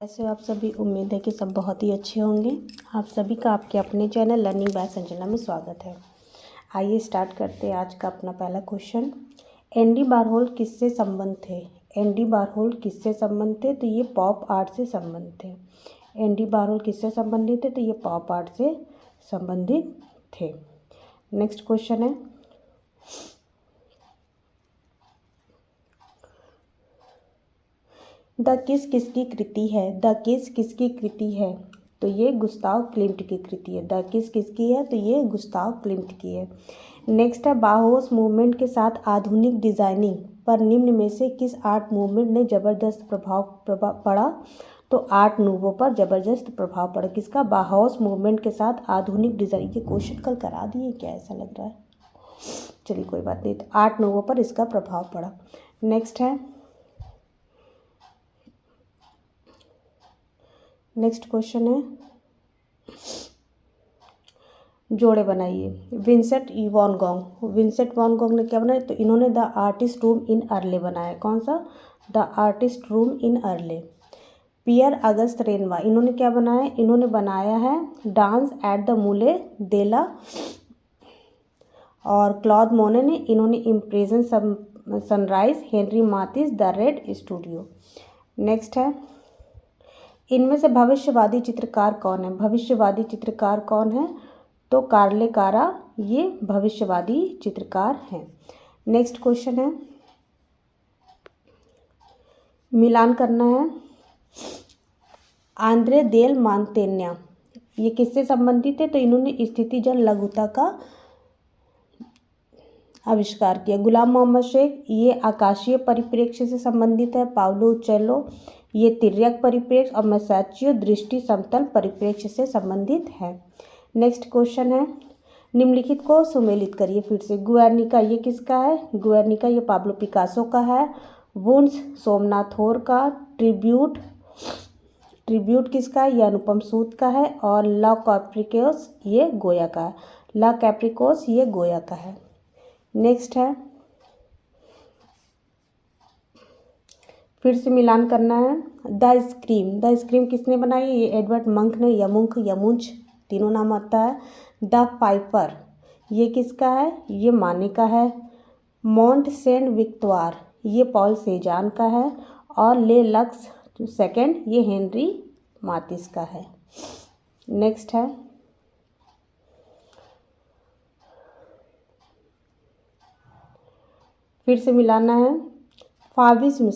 कैसे हो आप सभी। उम्मीद है कि सब बहुत ही अच्छे होंगे। आप सभी का आपके अपने चैनल लर्निंग बाय संजना में स्वागत है। आइए स्टार्ट करते हैं आज का अपना पहला क्वेश्चन। एंडी वारहोल किससे संबंध थे? एंडी वारहोल किससे संबंध थे? तो ये पॉप आर्ट से संबंधित थे। एंडी वारहोल किससे संबंधित थे? तो ये पॉप आर्ट से संबंधित थे। नेक्स्ट क्वेश्चन है, द किस किसकी कृति है? द किस किसकी कृति है? तो ये गुस्ताव क्लिम्ट की कृति है। द किस किसकी है? तो ये गुस्ताव क्लिम्ट की है। नेक्स्ट है, बाहोस मूवमेंट के साथ आधुनिक डिजाइनिंग पर निम्न में से किस आर्ट मूवमेंट ने जबरदस्त प्रभाव पड़ा? तो आर्ट नूवो पर जबरदस्त प्रभाव पड़ा। किसका? बाहोस मूवमेंट के साथ आधुनिक डिजाइन। ये क्वेश्चन कल करा दिए क्या? ऐसा लग रहा है। चलिए कोई बात नहीं। तो आर्ट नूवो पर इसका प्रभाव पड़ा। नेक्स्ट क्वेश्चन है, जोड़े बनाइए। Vincent van Gogh. Vincent van Gogh ने क्या बनाया? तो इन्होंने the artist room in Arles बनाया। कौन सा? The artist room in Arles. Pierre Auguste Renoir, इन्होंने क्या बनाया? इन्होंने बनाया है डांस एट द मूले देला। और क्लॉद मोने ने, इन्होंने Impression Sunrise. Henri Matisse the red studio. Next है, इनमें से भविष्यवादी चित्रकार कौन है? भविष्यवादी चित्रकार कौन है? तो कार्ले कारा ये भविष्यवादी चित्रकार हैं। नेक्स्ट क्वेश्चन है, मिलान करना है। आंद्रे देल मांतेन्या ये किससे संबंधित है? तो इन्होंने स्थितिजन्य लघुता का आविष्कार किया। गुलाम मोहम्मद शेख ये आकाशीय परिप्रेक्ष्य से संबंधित है। पाउलो उचेलो ये तिर्यक परिप्रेक्ष्य और मैसाचियो दृष्टि समतल परिप्रेक्ष्य से संबंधित है। नेक्स्ट क्वेश्चन है, निम्नलिखित को सुमेलित करिए फिर से। गुएर्निका ये किसका है? गुएर्निका ये पाब्लो पिकासो का है। वुंस सोमनाथ होर का। ट्रिब्यूट किसका है? ये अनुपम सूद का है। और ला कैप्रिकोस ये गोया का है। ला कैप्रिकोस ये गोया का है। नेक्स्ट है, फिर से मिलान करना है। The scream. द स्क्रीम किसने बनाई? ये एडवर्ड मंक ने। यमुंच तीनों नाम आता है। द पाइपर ये किसका है? ये माने का है। मॉन्ट सेंट विक्तोर ये पॉल सेजान का है। और ले लक्स सेकेंड ये हेनरी माथिस का है। नेक्स्ट है, फिर से मिलाना है। फाविज्म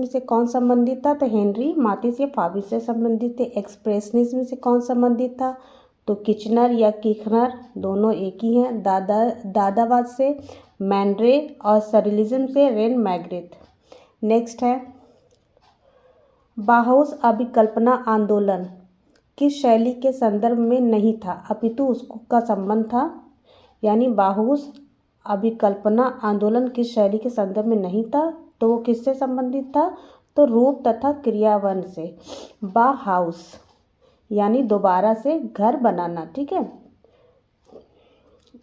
से कौन संबंधित था? तो हेनरी माथिस ये फाविज से संबंधित थे। एक्सप्रेशनिज्म से कौन संबंधित था? तो किचनर या किखनर दोनों एक ही हैं। दादावाद से मैंड्रे और सररियलिज्म से रेन मैग्रेथ। नेक्स्ट है, बाहोस अभिकल्पना आंदोलन किस शैली के संदर्भ में नहीं था अपितु उसका संबंध था? यानी बाहोस अभिकल्पना आंदोलन किस शैली के संदर्भ में नहीं था? तो वो किससे संबंधित था? तो रूप तथा क्रियावन से। बाहाउस यानी दोबारा से घर बनाना। ठीक है।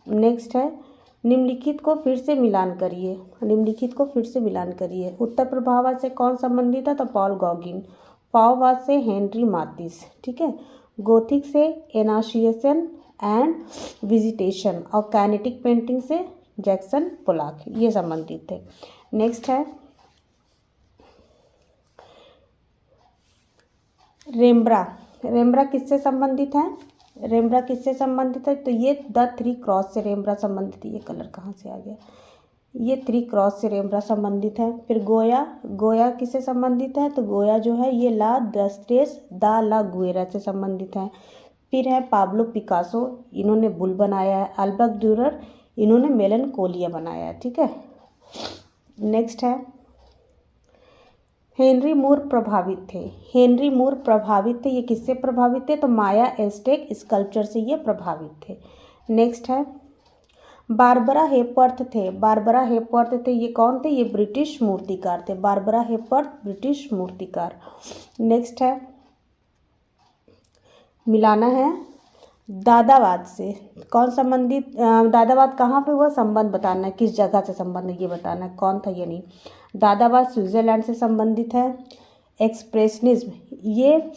नेक्स्ट है, निम्नलिखित को फिर से मिलान करिए। निम्नलिखित को फिर से मिलान करिए। उत्तर प्रभाववाद से कौन संबंधित है? तो पॉल गॉगिन। पाववाद से हेनरी माथिस। ठीक है। गोथिक से एनाशिएशन एंड विजिटेशन। और काइनेटिक पेंटिंग से जैक्सन पोलाक ये संबंधित थे। नेक्स्ट है, रेम्ब्रा किससे संबंधित है? रेम्ब्रा किससे संबंधित है? तो ये द 3 क्रॉस से रेम्ब्रा संबंधित है। ये कलर कहाँ से आ गया? ये 3 क्रॉस से रेम्ब्रा संबंधित है। फिर गोया किससे संबंधित है? तो गोया जो है ये ला दस्ट्रेस दा ला गुएरा से संबंधित है। फिर है पाब्लो पिकासो, इन्होंने बुल बनाया है। अल्बर्ट ड्यूरर इन्होंने मेलनकोलिया बनाया है। ठीक है। नेक्स्ट है, हेनरी मूर प्रभावित थे। हेनरी मूर प्रभावित थे। ये किससे प्रभावित थे? तो माया एस्टेक स्कल्पचर से ये प्रभावित थे। नेक्स्ट है, बारबरा हेपवर्थ थे। बारबरा हेपवर्थ थे ये कौन थे? ये ब्रिटिश मूर्तिकार थे। बारबरा हेपवर्थ ब्रिटिश मूर्तिकार। नेक्स्ट है, मिलाना है दादावाद से कौन संबंधित। दादावाद कहाँ पे हुआ? संबंध बताना है, किस जगह से संबंध है ये बताना है। कौन था ये नहीं। दादावाद स्विट्जरलैंड से संबंधित है। एक्सप्रेशनिज्म, ये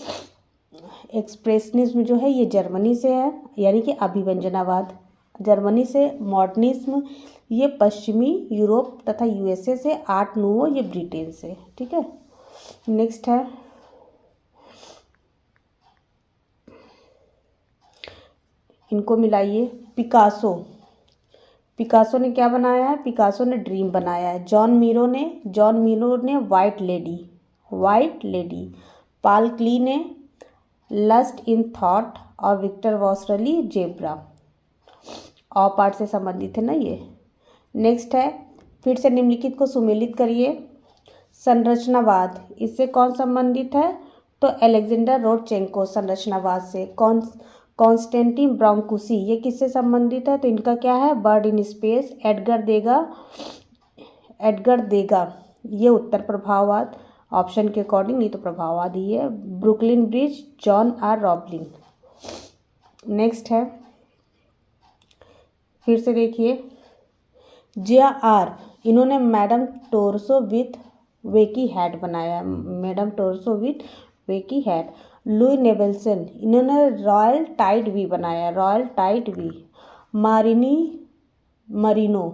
एक्सप्रेशनिज्म जो है ये जर्मनी से है, यानी कि अभिव्यंजनावाद। जर्मनी से मॉडर्निज्म ये पश्चिमी यूरोप तथा यूएसए से। आर्ट नूवो ये ब्रिटेन से। ठीक है, नेक्स्ट है इनको मिलाइए। पिकासो, पिकासो ने क्या बनाया है? पिकासो ने ड्रीम बनाया है। जॉन मीरो ने white lady, white lady. Paul क्ली ने लस्ट इन थॉट और विक्टर वॉसरली जेब्रा। ऑ पार्ट से संबंधित है ना ये। नेक्स्ट है, फिर से निम्नलिखित को सुमेलित करिए। संरचनावाद, इससे कौन संबंधित है? तो अलेक्जेंडर रोडचेंको संरचनावाद से। कॉन्स्टेंटिन ब्रांकुसी ये किससे संबंधित है? तो इनका क्या है? Bird in space. एडगर देगा ये उत्तर प्रभाववाद, ऑप्शन के अकॉर्डिंग नहीं तो प्रभाववाद ही है। Brooklyn Bridge, John R Roebling. Next है, फिर से देखिए, JR इन्होंने Madame Torso with wavy hat बनाया, Madame Torso with wavy hat. Louise Nevelson इन्होंने रॉयल टाइड वी बनाया, रॉयल टाइड वी। मरीनो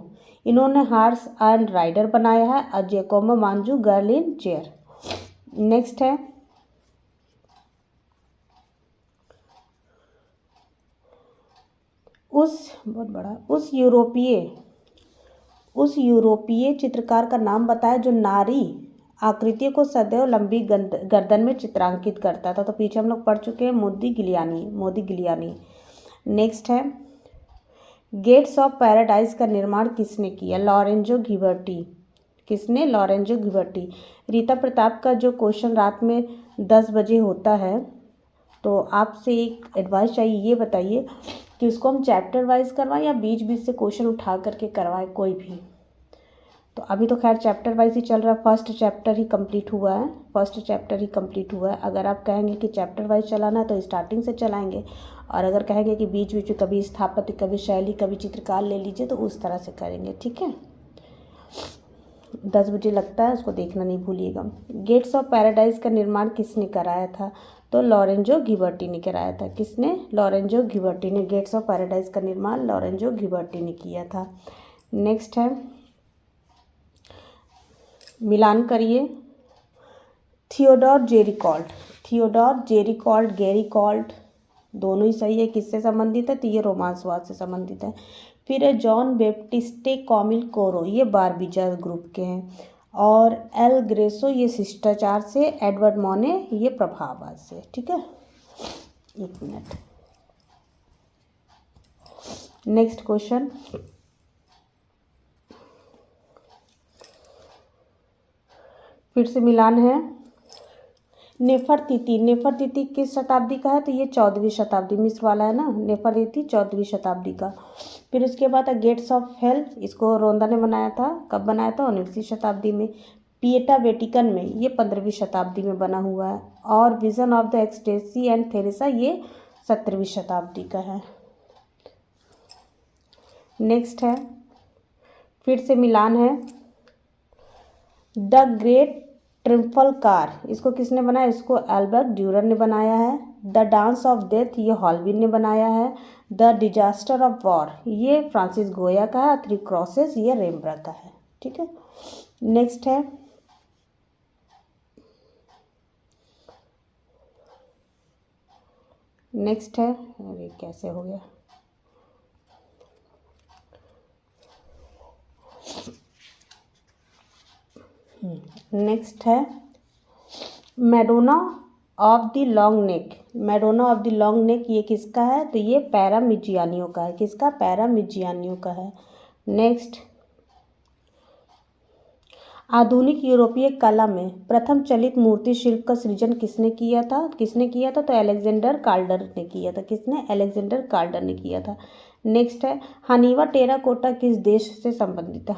इन्होंने हार्स एंड राइडर बनाया है। Giacomo Manzu girl in chair. Next है, उस यूरोपीय चित्रकार का नाम बताया जो नारी आकृतियों को सदैव लंबी गर्दन में चित्रांकित करता था। तो पीछे हम लोग पढ़ चुके हैं, मोदी गिलियानी। नेक्स्ट है, गेट्स ऑफ पैराडाइज का निर्माण किसने किया? लॉरेंजो घिबर्टी। किसने? लॉरेंजो घिबर्टी। रीता प्रताप का जो क्वेश्चन रात में 10 बजे होता है, तो आपसे एक एडवाइस चाहिए, ये बताइए कि उसको हम चैप्टर वाइज करवाएं या बीच बीच से क्वेश्चन उठा करके करवाएं कोई भी। तो अभी तो खैर चैप्टर वाइज ही चल रहा है, फर्स्ट चैप्टर ही कंप्लीट हुआ है। अगर आप कहेंगे कि चैप्टर वाइज चलाना है तो स्टार्टिंग से चलाएंगे, और अगर कहेंगे कि बीच बीच में कभी स्थापत्य, कभी शैली, कभी चित्रकार ले लीजिए, तो उस तरह से करेंगे। ठीक है, 10 बजे लगता है, उसको देखना नहीं भूलिएगा। गेट्स ऑफ पैराडाइज का निर्माण किसने कराया था? तो लॉरेंजो घिबर्टी ने कराया था। किसने? लॉरेंजो घिबर्टी ने। गेट्स ऑफ पैराडाइज का निर्माण लॉरेंजो घिबर्टी ने किया था। नेक्स्ट है, मिलान करिए। थियोडोर गेरिकॉल्ट दोनों ही सही है। किससे संबंधित है? तो ये रोमांसवाद से संबंधित है। फिर है जॉन बेप्टिस्टे कॉमिल कोरो, ये बारबीजा ग्रुप के हैं। और एल ग्रेसो ये शिष्टाचार से। एडवर्ड मोने ये प्रभाववाद से। ठीक है, एक मिनट। नेक्स्ट क्वेश्चन, फिर से मिलान है। नेफरतिति किस शताब्दी का है? तो ये 14वीं शताब्दी, मिस्र वाला है ना। नेफरतिति 14वीं शताब्दी का। फिर उसके बाद गेट्स ऑफ हेल, इसको रोंदा ने बनाया था। कब बनाया था? 19वीं शताब्दी में। पिएटा वेटिकन में, ये 15वीं शताब्दी में बना हुआ है। और vision of the ecstasy and Theresa ये 17वीं शताब्दी का है। नेक्स्ट है, फिर से मिलान है। द ग्रेट ट्रिम्फल कार, इसको किसने बनाया? इसको एल्बर्ट ड्यूरर ने बनाया है। द डांस ऑफ डेथ ये हॉलबिन ने बनाया है। द डिजास्टर ऑफ वॉर ये फ्रांसिस गोया का है। थ्री क्रॉसेस ये रेम्ब्रा का है। ठीक है, नेक्स्ट है, अरे कैसे हो गया? नेक्स्ट है Madonna of the long neck, ये किसका है? तो ये पैरामिजियानियों का है। किसका? पैरामिजियानियों का है। नेक्स्ट, आधुनिक यूरोपीय कला में प्रथम चलित मूर्ति शिल्प का सृजन किसने किया था? तो अलेक्जेंडर काल्डर ने किया था। किसने? अलेक्जेंडर काल्डर ने किया था। नेक्स्ट है, हनीवा टेराकोटा किस देश से संबंधित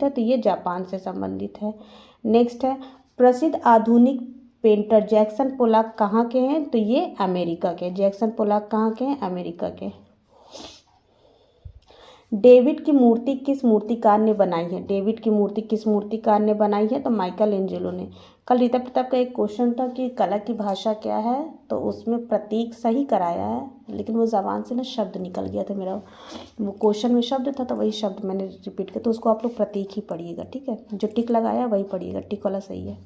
है? तो ये जापान से संबंधित है। नेक्स्ट है, प्रसिद्ध आधुनिक पेंटर जैक्सन पोलाक कहाँ के हैं? तो ये अमेरिका के। जैक्सन पोलाक कहाँ के हैं? अमेरिका के। डेविड की मूर्ति किस मूर्तिकार ने बनाई है? डेविड की मूर्ति किस मूर्तिकार ने बनाई है? तो माइकल एंजेलो ने। कल रीता प्रताप का एक क्वेश्चन था कि कला की भाषा क्या है, तो उसमें प्रतीक सही कराया है, लेकिन वो ज़बान से ना शब्द निकल गया था मेरा, वो क्वेश्चन में शब्द था तो वही शब्द मैंने रिपीट किया, तो उसको आप लोग प्रतीक ही पढ़िएगा, ठीक है। जो टिक लगाया वही पढ़िएगा, टिक वाला सही है।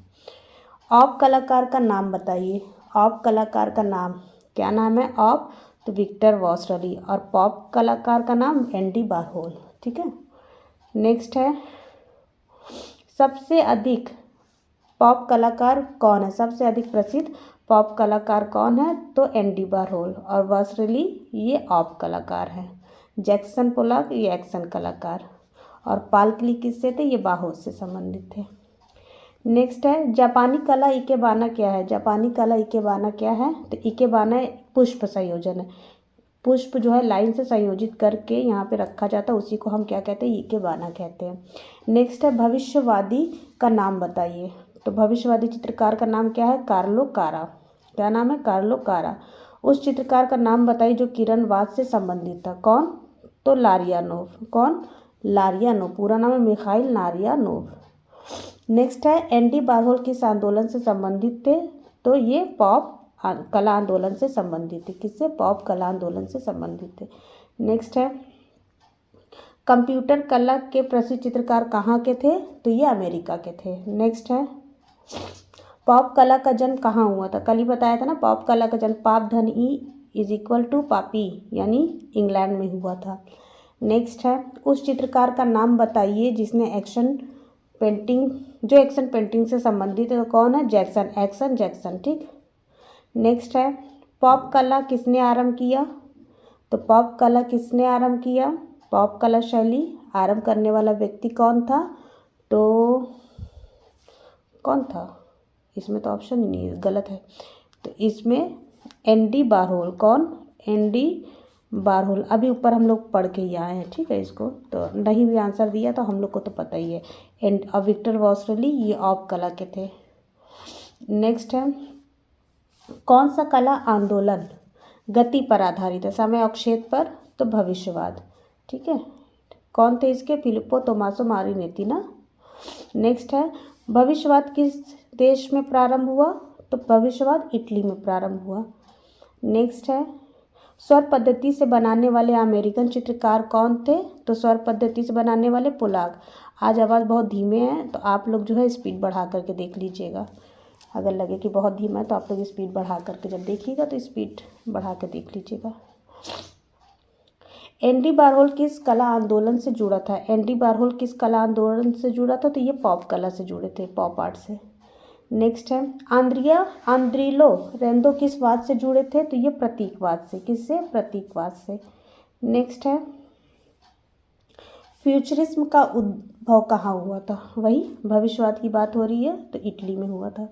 ऑप कलाकार का नाम बताइए। ऑप कलाकार का नाम, क्या नाम है ऑप? तो विक्टर वॉसरली। और पॉप कलाकार का नाम एंडी वारहोल, ठीक है। नेक्स्ट है, सबसे अधिक पॉप कलाकार कौन है? सबसे अधिक प्रसिद्ध पॉप कलाकार कौन है? तो एंडी वारहोल। और वॉसरली ये ऑप कलाकार है। जैक्सन पोलॉक ये एक्शन कलाकार। और पाल्कली किससे थे? ये बाहोश से संबंधित थे। नेक्स्ट है, जापानी कला इकेबाना क्या है? जापानी कला इकेबाना क्या है? तो इकेबाना पुष्प संयोजन है। पुष्प जो है लाइन से संयोजित करके यहाँ पे रखा जाता है, उसी को हम क्या कहते हैं? इकेबाना कहते हैं। नेक्स्ट है, भविष्यवादी का नाम बताइए। तो भविष्यवादी चित्रकार का नाम क्या है? कार्लो कारा। क्या नाम है? कार्लो कारा। उस चित्रकार का नाम बताइए जो किरणवाद से संबंधित था। कौन? तो लारियानोव। कौन? लारियानोव। पूरा नाम है मिखाइल लारियानोव। नेक्स्ट है, एंडी वारहोल किस आंदोलन से संबंधित थे? तो ये पॉप कला आंदोलन से संबंधित थे। किससे? पॉप कला आंदोलन से संबंधित थे। नेक्स्ट है, कंप्यूटर कला के प्रसिद्ध चित्रकार कहाँ के थे? तो ये अमेरिका के थे। नेक्स्ट है, पॉप कला का जन्म कहाँ हुआ था? कल ही बताया था ना, पॉप कला का जन्म पाप धन ई इज इक्वल टू पापी यानी इंग्लैंड में हुआ था। नेक्स्ट है, उस चित्रकार का नाम बताइए जिसने एक्शन पेंटिंग से संबंधित है। तो कौन है? जैक्सन, एक्शन जैक्सन, ठीक। नेक्स्ट है, पॉप कला किसने आरंभ किया? तो पॉप कला किसने आरंभ किया? पॉप कला शैली आरंभ करने वाला व्यक्ति कौन था? तो कौन था? इसमें तो ऑप्शन ही नहीं है, गलत है। तो इसमें एंडी वारहोल। कौन? Andy Warhol. अभी ऊपर हम लोग पढ़ के ही आए हैं, ठीक है। इसको तो नहीं भी आंसर दिया तो हम लोग को तो पता ही है। एंड विक्टर वॉसरली ये ऑप कला के थे। नेक्स्ट है, कौन सा कला आंदोलन गति पर आधारित है? समय और क्षेत्र पर? तो भविष्यवाद, ठीक है। कौन थे इसके? फिलिप्पो तोमासो मारिनेती ना। नेक्स्ट है, भविष्यवाद किस देश में प्रारंभ हुआ? तो भविष्यवाद इटली में प्रारंभ हुआ। नेक्स्ट है, सौर पद्धति से बनाने वाले अमेरिकन चित्रकार कौन थे? तो सौर पद्धति से बनाने वाले पोलाक। आज आवाज़ बहुत धीमे है तो आप लोग जो है स्पीड बढ़ा करके देख लीजिएगा। अगर लगे कि बहुत धीमा है तो आप लोग स्पीड बढ़ा करके जब देखिएगा तो स्पीड बढ़ा कर देख लीजिएगा। एंडी वारहोल किस कला आंदोलन से जुड़ा था? एंडी वारहोल किस कला आंदोलन से जुड़ा था? तो ये पॉप कला से जुड़े थे, पॉप आर्ट से। नेक्स्ट है, आंद्रिलो रेंदो किस वाद से जुड़े थे? तो ये प्रतीकवाद से। किससे? प्रतीकवाद से। नेक्स्ट है, फ्यूचरिज्म का उद्भव कहाँ हुआ था? वही भविष्यवाद की बात हो रही है तो इटली में हुआ था।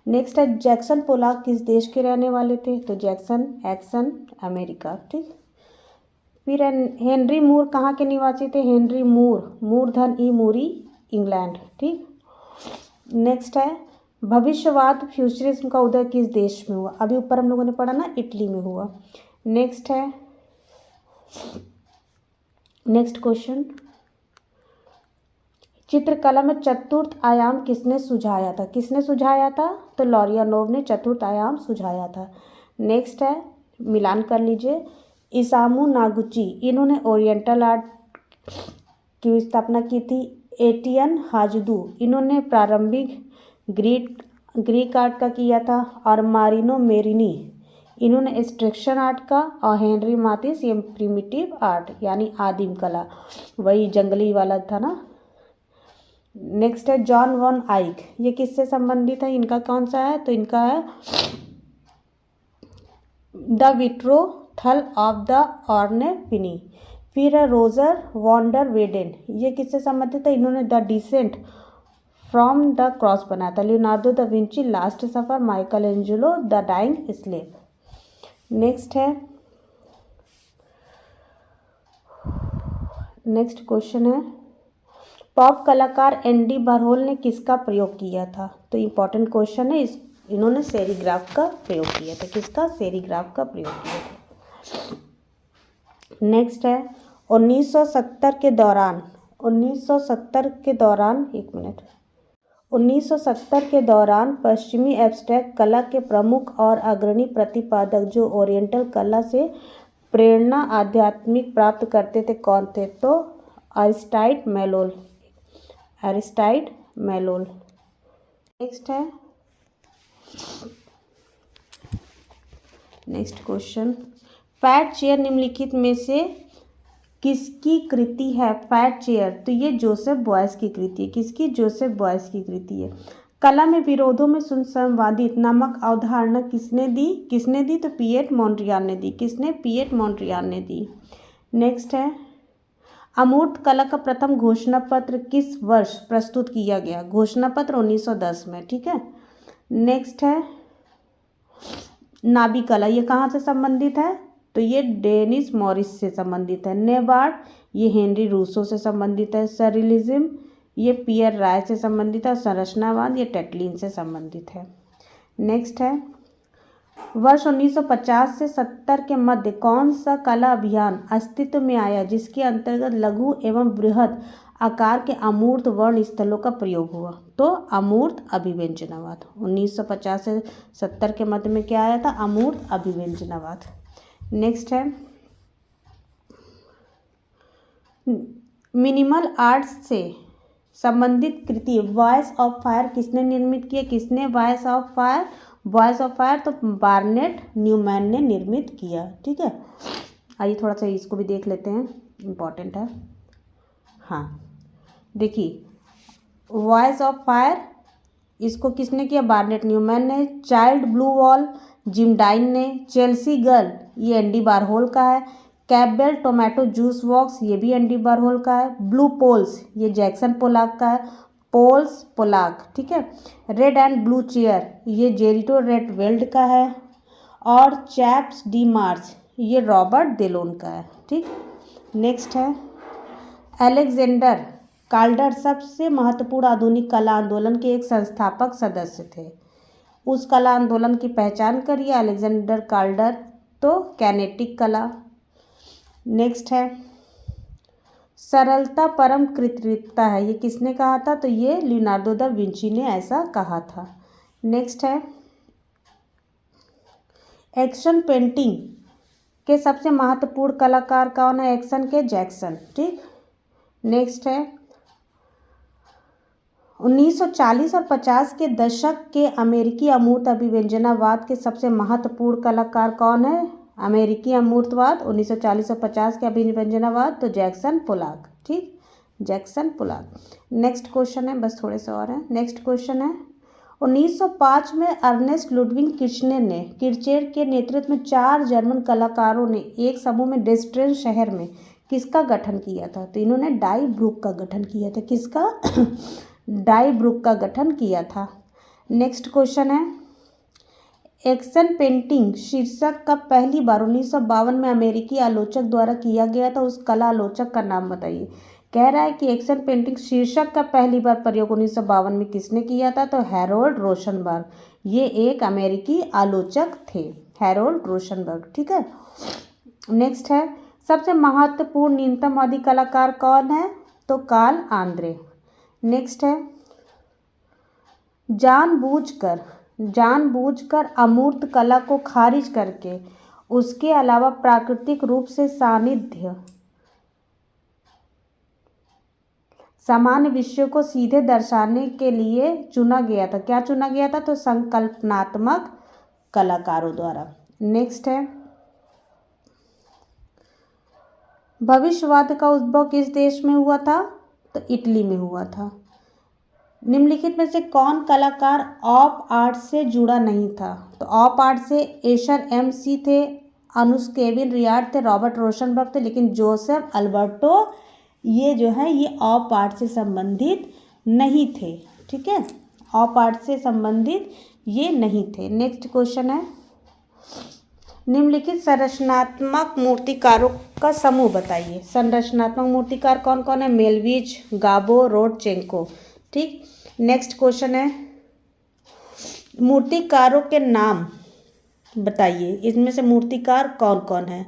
नेक्स्ट है, जैक्सन पोलाक किस देश के रहने वाले थे? तो जैक्सन एक्सन अमेरिका, ठीक। फिर हेनरी मूर कहाँ के निवासी थे? हेनरी मूर, मूर्धन ई मूरी, इंग्लैंड, ठीक। नेक्स्ट है, भविष्यवाद फ्यूचरिज्म का उदय किस देश में हुआ? अभी ऊपर हम लोगों ने पढ़ा ना, इटली में हुआ। नेक्स्ट है, नेक्स्ट क्वेश्चन, चित्रकला में चतुर्थ आयाम किसने सुझाया था? किसने सुझाया था? तो लारियानोव ने चतुर्थ आयाम सुझाया था। नेक्स्ट है, मिलान कर लीजिए, इसामू नागुची इन्होंने ओरिएंटल आर्ट की स्थापना की थी। एटियन हाजदू इन्होंने प्रारंभिक ग्रीक आर्ट का किया था। और मारिनो मेरिनी इन्होंने एब्स्ट्रैक्शन आर्ट का। और हेनरी माथिस ये प्रिमिटिव आर्ट यानी आदिम कला, वही जंगली वाला था ना। नेक्स्ट है, जॉन वॉन आइक ये किससे संबंधित है? इनका कौन सा है? तो इनका है द विट्रोथल ऑफ द ऑर्नेपिनी। फिर है रोजर वॉन्डर वेडेन ये किससे संबंधित है? इन्होंने the descent from the cross बनाया था। Leonardo da Vinci last supper, Michelangelo the dying slave. Next है, नेक्स्ट क्वेश्चन है, पॉप कलाकार एंडी वारहोल ने किसका प्रयोग किया था? तो इम्पॉर्टेंट क्वेश्चन है। इन्होंने सेरीग्राफ का प्रयोग किया था। किसका? सेरीग्राफ का प्रयोग किया था। नेक्स्ट है, 1970 के दौरान 1970 के दौरान पश्चिमी एब्स्ट्रैक्ट कला के प्रमुख और अग्रणी प्रतिपादक जो ओरिएंटल कला से प्रेरणा आध्यात्मिक प्राप्त करते थे कौन थे? तो अरिस्टाइड मेलोल। नेक्स्ट क्वेश्चन, फैट चेयर निम्नलिखित में से किसकी कृति है? फैट चेयर, तो ये जोसेफ बॉयस की कृति है। किसकी? जोसेफ बॉयस की कृति है। कला में विरोधों में सुसंवादित नामक अवधारणा किसने दी? तो पिएट मोंट्रियाल ने दी। किसने? पिएट मोंट्रियाल ने दी। नेक्स्ट है, अमूर्त कला का प्रथम घोषणा पत्र किस वर्ष प्रस्तुत किया गया? घोषणा पत्र 1910 में। ठीक है। नेक्स्ट है, नाभी कला, ये कहाँ से संबंधित है? तो ये डेनिस मॉरिस से संबंधित है। नेवार्ड, ये हेनरी रूसो से संबंधित है। सररियलिज्म, ये पियर राय से संबंधित है। संरचनावाद, ये टेटलिन से संबंधित है। नेक्स्ट है, वर्ष 1950 से 70 के मध्य कौन सा कला अभियान अस्तित्व में आया जिसके अंतर्गत लघु एवं बृहद आकार के अमूर्त वर्ण स्थलों का प्रयोग हुआ? तो अमूर्त अभिव्यंजनावाद। 1950 से 70 के मध्य में क्या आया था? अमूर्त अभिव्यंजनावाद। नेक्स्ट है, मिनिमल आर्ट्स से संबंधित कृति वॉइस ऑफ फायर किसने निर्मित किया? किसने वॉइस ऑफ फायर? तो बार्नेट न्यूमैन ने निर्मित किया। ठीक है। आइए थोड़ा सा इसको भी देख लेते हैं, इम्पॉर्टेंट है। हाँ, देखिए, वॉइस ऑफ फायर इसको किसने किया? बार्नेट न्यूमैन ने। Child blue wall Jim Dine ने। चेल्सी गर्ल, ये एंडी वारहोल का है। कैपबेल टोमेटो जूस बॉक्स, ये भी एंडी वारहोल का है। ब्लू पोल्स, ये जैक्सन पोलाक का है। पोलाक। ठीक है। रेड एंड ब्लू चेयर, ये जेरिटो रेड वेल्ड का है। और चैप्स डी मार्स, ये रॉबर्ट देलोन का है। ठीक। नेक्स्ट है, अलेक्जेंडर काल्डर सबसे महत्वपूर्ण आधुनिक कला आंदोलन के एक संस्थापक सदस्य थे। उस कला आंदोलन की पहचान करिए अलेक्जेंडर काल्डर। तो कैनेटिक कला। नेक्स्ट है, सरलता परम कृत्रिमता है, ये किसने कहा था? तो ये लियोनार्डो दा विंची ने ऐसा कहा था। नेक्स्ट है, एक्शन पेंटिंग के सबसे महत्वपूर्ण कलाकार कौन है? एक्शन के जैक्सन। ठीक। नेक्स्ट है, 1940 और 50 के दशक के अमेरिकी अमूर्त अभिव्यंजनावाद के सबसे महत्वपूर्ण कलाकार कौन है? अमेरिकी अमूर्तवाद 1940 और 50 के अभिव्यंजनावाद, तो जैक्सन पोलाक। ठीक, जैक्सन पोलाक। नेक्स्ट क्वेश्चन है, बस थोड़े से और हैं। नेक्स्ट क्वेश्चन है, 1905 में अर्नेस्ट लुडविग किर्चेर के नेतृत्व में 4 जर्मन कलाकारों ने एक समूह में ड्रेस्डेन शहर में किसका गठन किया था? तो इन्होंने डाई ब्रुक का गठन किया था। किसका? डाई ब्रुक का गठन किया था। नेक्स्ट क्वेश्चन है, एक्शन पेंटिंग शीर्षक का पहली बार 1952 में अमेरिकी आलोचक द्वारा किया गया था। उस कला आलोचक का नाम बताइए। कह रहा है कि एक्शन पेंटिंग शीर्षक का पहली बार प्रयोग 1952 में किसने किया था? तो हैरोल्ड रोशनबर्ग। ये एक अमेरिकी आलोचक थे, हैरोल्ड रोशनबर्ग। ठीक है। नेक्स्ट है, सबसे महत्वपूर्ण न्यूनतमवादी कलाकार कौन है? तो कार्ल आंद्रे। नेक्स्ट है, जानबूझकर अमूर्त कला को खारिज करके उसके अलावा प्राकृतिक रूप से सानिध्य सामान्य विषयों को सीधे दर्शाने के लिए चुना गया था। क्या चुना गया था? तो संकल्पनात्मक कलाकारों द्वारा। नेक्स्ट है, भविष्यवाद का उद्भव किस देश में हुआ था? तो इटली में हुआ था। निम्नलिखित में से कौन कलाकार ऑप आर्ट से जुड़ा नहीं था? तो ऑप आर्ट से एशर एम.सी. थे, अनुस केविन रियार्ड थे, रॉबर्ट रोशनबर्ग थे, लेकिन जोसेफ अल्बर्टो ये जो है ये ऑप आर्ट से संबंधित नहीं थे। ठीक है, ऑप आर्ट से संबंधित ये नहीं थे। नेक्स्ट क्वेश्चन है, निम्नलिखित संरचनात्मक मूर्तिकारों का समूह बताइए। संरचनात्मक मूर्तिकार कौन कौन है? मेलविच, गाबो, रोडचेंको। ठीक। नेक्स्ट क्वेश्चन है, मूर्तिकारों के नाम बताइए। इसमें से मूर्तिकार कौन कौन है?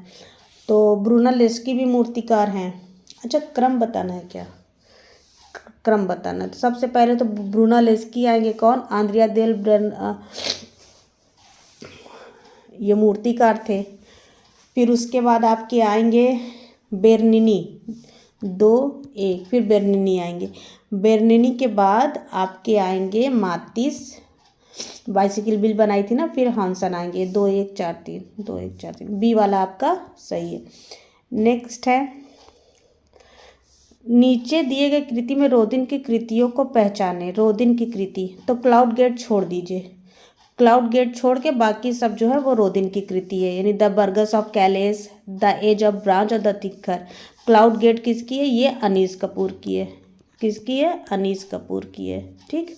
तो ब्रूनोलेस्की भी मूर्तिकार हैं, अच्छा, क्रम बताना है क्या? क्रम बताना है। तो सबसे पहले तो ब्रूनालेस्की आएंगे, कौन? आंद्रिया देल ये मूर्तिकार थे। फिर उसके बाद आपके आएंगे बेर्निनी, 2-1, फिर बेर्निनी आएंगे। बेर्निनी के बाद आपके आएंगे मातिस, बाइसिकल बिल बनाई थी ना, फिर हांसन आएंगे। 2-1-4-3, 2-1-4-3, बी वाला आपका सही है। नेक्स्ट है, नीचे दिए गए कृति में रोदिन की कृतियों को पहचाने। रोदिन की कृति, तो क्लाउड गेट छोड़ दीजिए, क्लाउड गेट छोड़ के बाकी सब जो है वो रोदिन की कृति है, यानी the Burghers of Calais, the age of branch और द थिकर। क्लाउड गेट किसकी है? ये अनीस कपूर की है। किसकी है? अनीस कपूर की है। ठीक,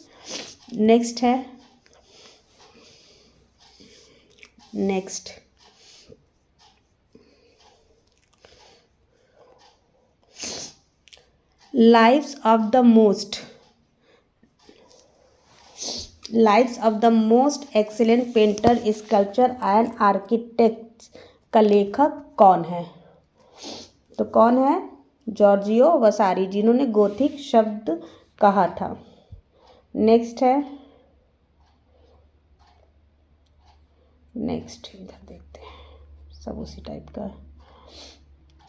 नेक्स्ट है, next lives of the most excellent painter, sculpture and architect का लेखक कौन है? तो कौन है? जॉर्जियो वसारी, जिन्होंने गोथिक शब्द कहा था। नेक्स्ट है, नेक्स्ट इधर देखते हैं, सब उसी टाइप का है।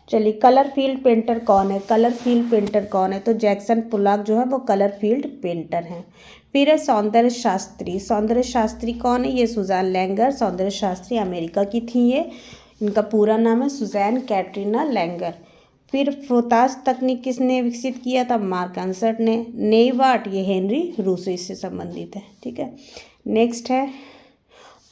चलिए, कलर फील्ड पेंटर कौन है? कलर फील्ड पेंटर कौन है? तो जैक्सन पुलाक जो है वो कलर फील्ड पेंटर हैं। फिर है सौंदर्य शास्त्री। सौंदर्य शास्त्री कौन है? ये सुजान लैंगर। सौंदर्य शास्त्री अमेरिका की थी ये, इनका पूरा नाम है सुजैन कैटरीना लैंगर। फिर फ्रोतास तकनीक किसने विकसित किया था? मार्क एंसर्ट ने। नेव आर्ट, ये हेनरी रूसो इससे संबंधित है। ठीक है, नेक्स्ट है,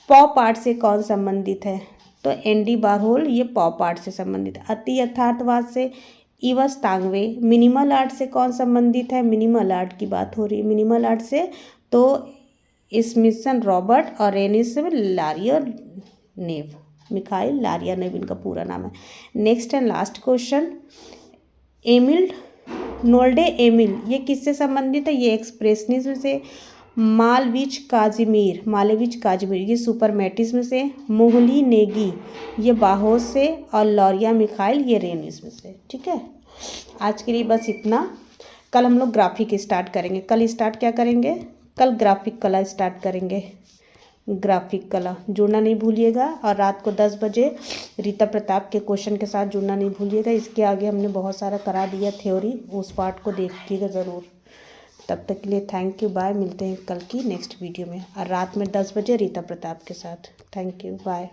पॉप आर्ट से कौन संबंधित है? तो एंडी वारहोल, ये पॉप आर्ट से संबंधित है। अति यथार्थवाद से इवस तांगवे। मिनिमल आर्ट से कौन संबंधित है? मिनिमल आर्ट की बात हो रही है, मिनिमल आर्ट से तो स्मिथसन रॉबर्ट और रेनिस लारियनेव, मिखाइल लारियनेव इनका पूरा नाम है। Next and last question, Emil Nolde Emil, ये किससे संबंधित है? ये एक्सप्रेशनिज्म से। मालविच काजिमीर, ये सुपरमेटिज्म से। मोहली नेगी, ये बाहोस से। और लॉरिया मिखाइल, ये रेनिज्म से। ठीक है, आज के लिए बस इतना। कल हम लोग ग्राफिक स्टार्ट करेंगे। कल स्टार्ट क्या करेंगे? कल ग्राफिक कला स्टार्ट करेंगे। ग्राफिक कला जुड़ना नहीं भूलिएगा, और रात को 10 बजे रीता प्रताप के क्वेश्चन के साथ जुड़ना नहीं भूलिएगा। इसके आगे हमने बहुत सारा करा दिया थ्योरी, उस पार्ट को देखिएगा ज़रूर। तब तक के लिए थैंक यू, बाय। मिलते हैं कल की नेक्स्ट वीडियो में, और रात में 10 बजे रीता प्रताप के साथ। Thank you, bye.